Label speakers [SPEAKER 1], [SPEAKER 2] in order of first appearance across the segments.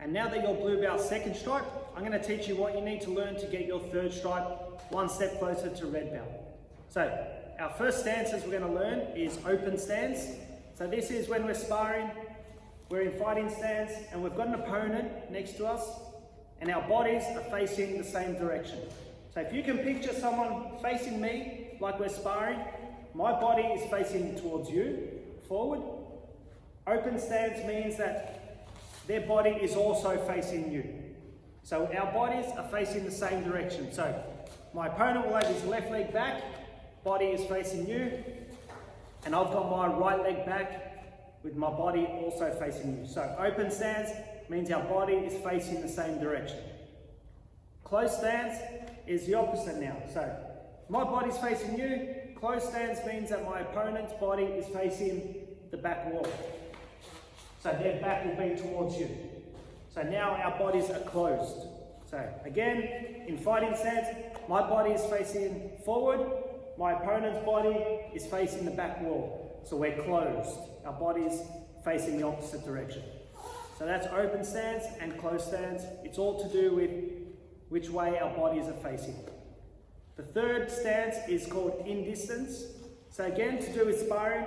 [SPEAKER 1] And now that you're blue belt second stripe, I'm going to teach you what you need to learn to get your third stripe one step closer to red belt. So our first stances we're going to learn is open stance. So this is when we're sparring, we're in fighting stance, and we've got an opponent next to us, and our bodies are facing the same direction. So if you can picture someone facing me like we're sparring, my body is facing towards you, forward. Open stance means that their body is also facing you. So our bodies are facing the same direction. So my opponent will have his left leg back, body is facing you, and I've got my right leg back with my body also facing you. So open stance means our body is facing the same direction. Close stance is the opposite now. So my body's facing you, close stance means that my opponent's body is facing the back wall. So their back will be towards you. So now our bodies are closed. So again, in fighting stance, my body is facing forward, my opponent's body is facing the back wall. So we're closed. Our body's facing the opposite direction. So that's open stance and closed stance. It's all to do with which way our bodies are facing. The third stance is called in distance. So again, to do with sparring,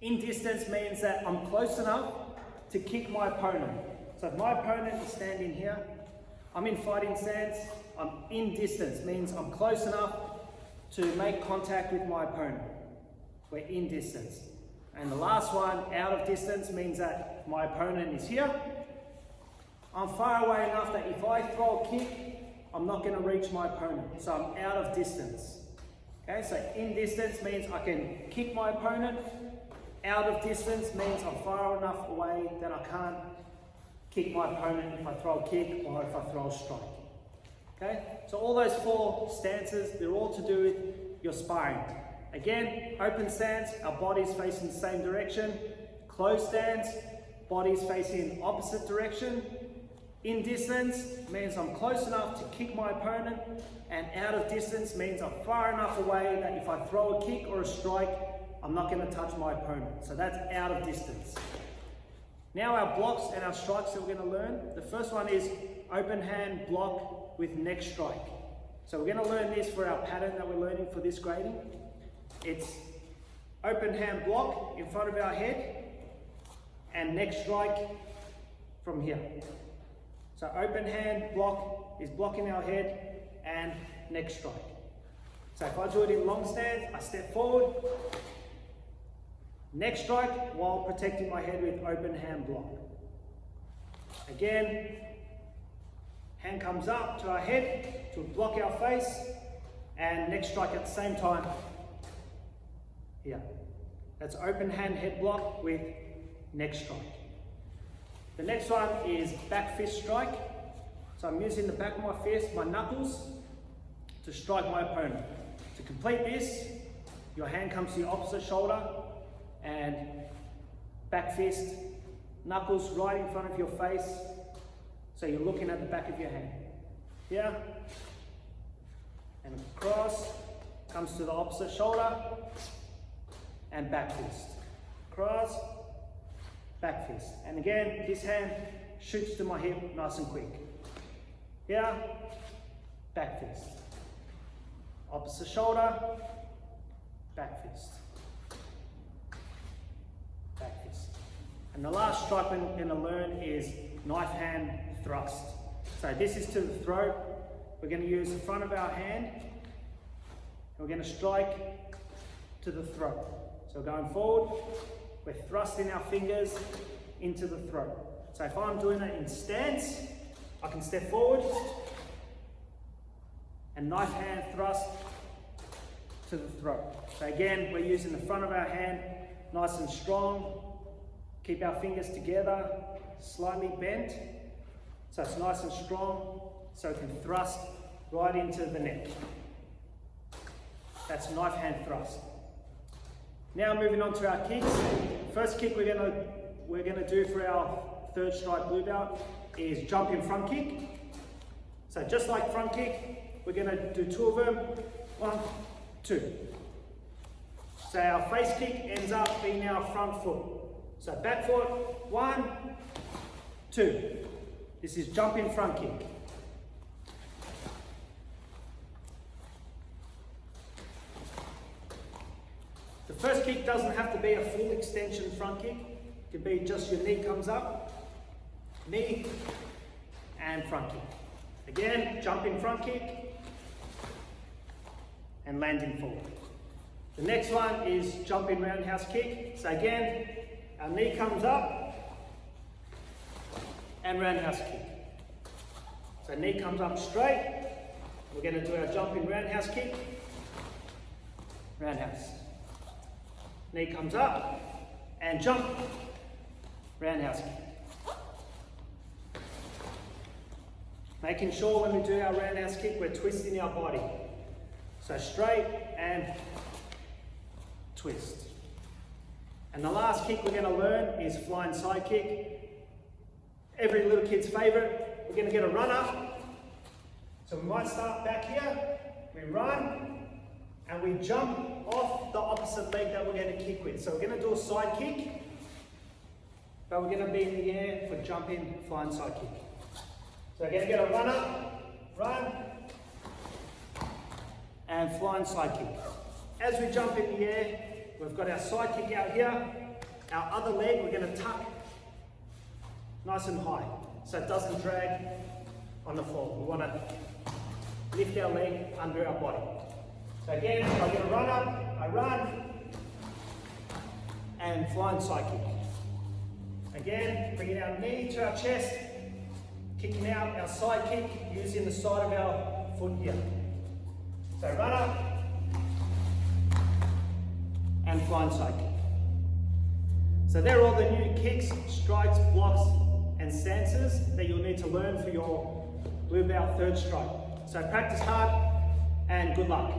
[SPEAKER 1] in distance means that I'm close enough to kick my opponent. So if my opponent is standing here, I'm in fighting stance, I'm in distance, means I'm close enough to make contact with my opponent. We're in distance. And the last one, out of distance, means that my opponent is here. I'm far away enough that if I throw a kick, I'm not going to reach my opponent. So I'm out of distance. Okay, so in distance means I can kick my opponent. Out of distance means I'm far enough away that I can't kick my opponent if I throw a kick or if I throw a strike. Okay, so all those four stances, they're all to do with your sparring. Again, open stance, our body's facing the same direction. Closed stance, body's facing opposite direction. In distance means I'm close enough to kick my opponent, and out of distance means I'm far enough away that if I throw a kick or a strike, I'm not going to touch my opponent. So that's out of distance. Now our blocks and our strikes that we're going to learn. The first one is open hand block with neck strike. So we're going to learn this for our pattern that we're learning for this grading. It's open hand block in front of our head and neck strike from here. So open hand block is blocking our head and neck strike. So if I do it in long stance, I step forward, neck strike while protecting my head with open hand block. Again, hand comes up to our head to block our face, and neck strike at the same time. Here. That's open hand head block with neck strike. The next one is back fist strike. So I'm using the back of my fist, my knuckles, to strike my opponent. To complete this, your hand comes to your opposite shoulder and back fist, knuckles right in front of your face. So you're looking at the back of your hand. Here, and across, comes to the opposite shoulder, and back fist. Cross, back fist. And again, this hand shoots to my hip nice and quick. Here, back fist. Opposite shoulder, back fist. Back fist. And the last strike we're going to learn is knife hand thrust. So this is to the throat. We're going to use the front of our hand, and we're going to strike to the throat. So going forward, we're thrusting our fingers into the throat. So if I'm doing it in stance, I can step forward and knife hand thrust to the throat. So again, we're using the front of our hand nice and strong. Keep our fingers together, slightly bent, so it's nice and strong, so it can thrust right into the neck. That's knife hand thrust. Now moving on to our kicks. First kick we're gonna do for our third stripe blue belt is jumping front kick. So just like front kick, we're gonna do two of them. 1, 2. So our face kick ends up being our front foot. So back foot, 1, 2. This is jumping front kick. The first kick doesn't have to be a full extension front kick. It could be just your knee comes up, knee, and front kick. Again, jumping front kick, and landing forward. The next one is jumping roundhouse kick. So again, our knee comes up, and roundhouse kick. So knee comes up straight. We're going to do our jumping roundhouse kick, roundhouse. Knee comes up, and jump, roundhouse kick. Making sure when we do our roundhouse kick, we're twisting our body. So straight and twist. And the last kick we're going to learn is flying side kick. Every little kid's favourite. We're going to get a run up. So we might start back here. We run and we jump off the opposite leg that we're going to kick with. So we're going to do a side kick, but we're going to be in the air for jumping flying side kick. So we're going to get a run up, run, and flying side kick. As we jump in the air, we've got our side kick out here. Our other leg we're going to tuck nice and high so it doesn't drag on the floor. We want to lift our leg under our body. So again, I get a run up, I run, and flying side kick. Again, bringing our knee to our chest, kicking out our side kick using the side of our foot here. So run up and flying side kick. So they're all the new kicks, strikes, blocks and stances that you'll need to learn for your blue belt third strike. So practice hard and good luck.